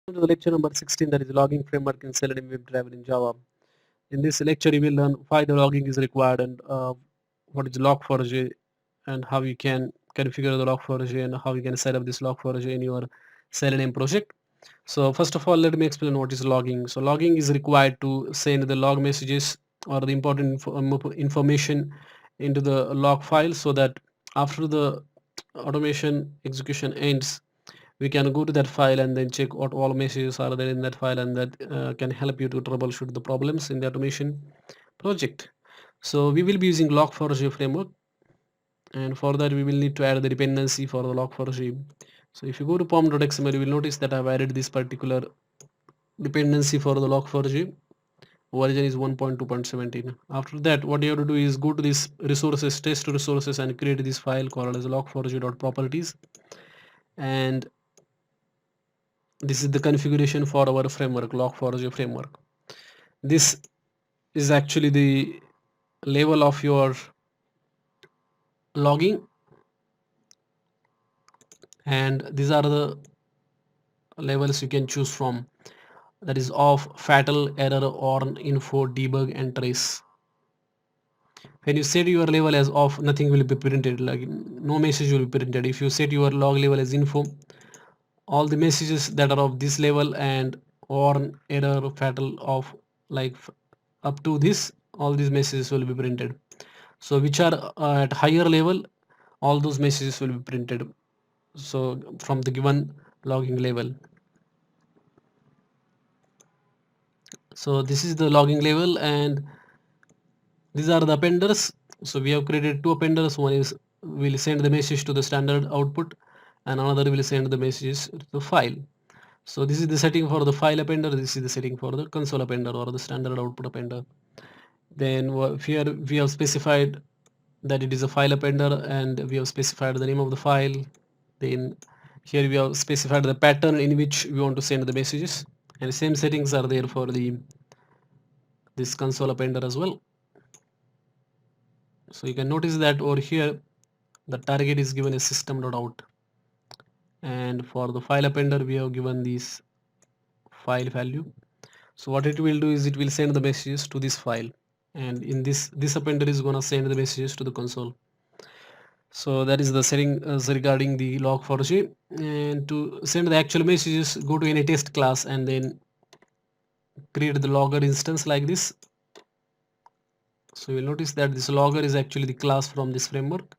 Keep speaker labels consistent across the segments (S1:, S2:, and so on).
S1: To the lecture number 16, that is logging framework in Selenium WebDriver in Java. In this lecture you will learn why the logging is required and what is log4j and how you can configure the log4j and how you can set up this log4j in your Selenium project. So first of all, let me explain what is logging. So logging is required to send the log messages or the important information into the log file, so that after the automation execution ends, we can go to that file and then check what all messages are there in that file, and that can help you to troubleshoot the problems in the automation project. So we will be using log4j framework, and for that we will need to add the dependency for the log4j. So if you go to pom.xml, you will notice that I've added this particular dependency for the log4j. Version is 1.2.17. After that, what you have to do is go to this resources, test resources, and create this file called as log4j.properties. And this is the configuration for our framework, log4j framework. This is actually the level of your logging, and these are the levels you can choose from, that is off, fatal, error, warn, info, debug, and trace. When you set your level as off, nothing will be printed, like no message will be printed. If you set your log level as info, all the messages that are of this level, and warn, error, fatal, off, like up to this, all these messages will be printed. So which are at higher level, all those messages will be printed, so from the given logging level. So this is the logging level, and these are the appenders. So we have created two appenders. One is will send the message to the standard output, and another will send the messages to the file. So this is the setting for the file appender, this is the setting for the console appender or the standard output appender. Then here we have specified that it is a file appender, and we have specified the name of the file. Then here we have specified the pattern in which we want to send the messages, and the same settings are there for this console appender as well. So you can notice that over here the target is given as system.out, and for the file appender we have given this file value. So what it will do is it will send the messages to this file, and in this appender is going to send the messages to the console. So that is the setting regarding the log4j. And to send the actual messages, go to any test class and then create the logger instance like this. So you will notice that this logger is actually the class from this framework,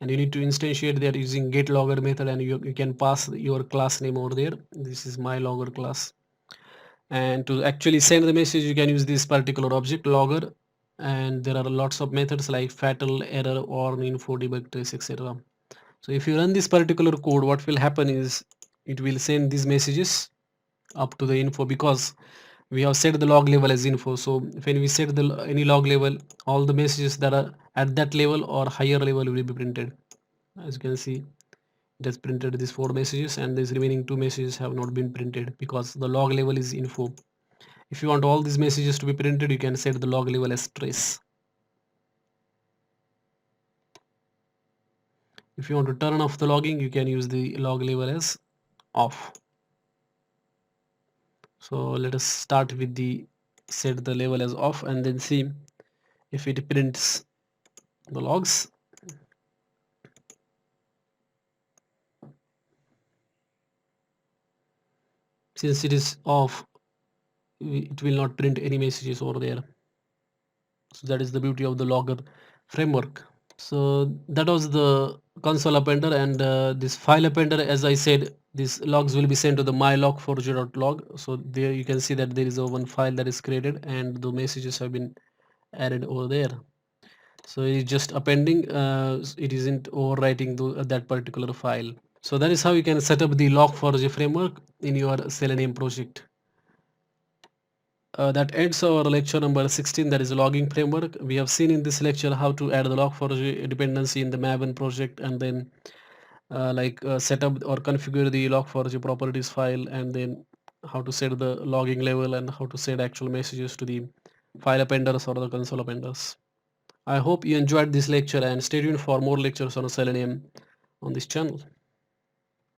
S1: and you need to instantiate that using get logger method, and you can pass your class name over there. This is my logger class. And to actually send the message, you can use this particular object logger, and there are lots of methods like fatal, error, warn, info, debug, trace, etc. So if you run this particular code, what will happen is it will send these messages up to the info, because we have set the log level as info. So when we set the any log level, all the messages that are at that level or higher level will be printed. As you can see, it has printed these 4 messages, and these remaining 2 messages have not been printed because the log level is info. If you want all these messages to be printed, you can set the log level as trace. If you want to turn off the logging, you can use the log level as off. So let us start with the set the level as off, and then see if it prints the logs. Since it is off, it will not print any messages over there. So that is the beauty of the logger framework. So that was the console appender, and this file appender, as I said, these logs will be sent to the mylog4j.log. So there you can see that there is a one file that is created, and the messages have been added over there. So it is just appending, it isn't overwriting that particular file. So that is how you can set up the log4j framework in your Selenium project. That ends our lecture number 16, that is logging framework. We have seen in this lecture how to add the log4j dependency in the Maven project, and then set up or configure the log4j properties file, and then how to set the logging level, and how to set actual messages to the file appenders or the console appenders. I hope you enjoyed this lecture, and stay tuned for more lectures on Selenium on this channel.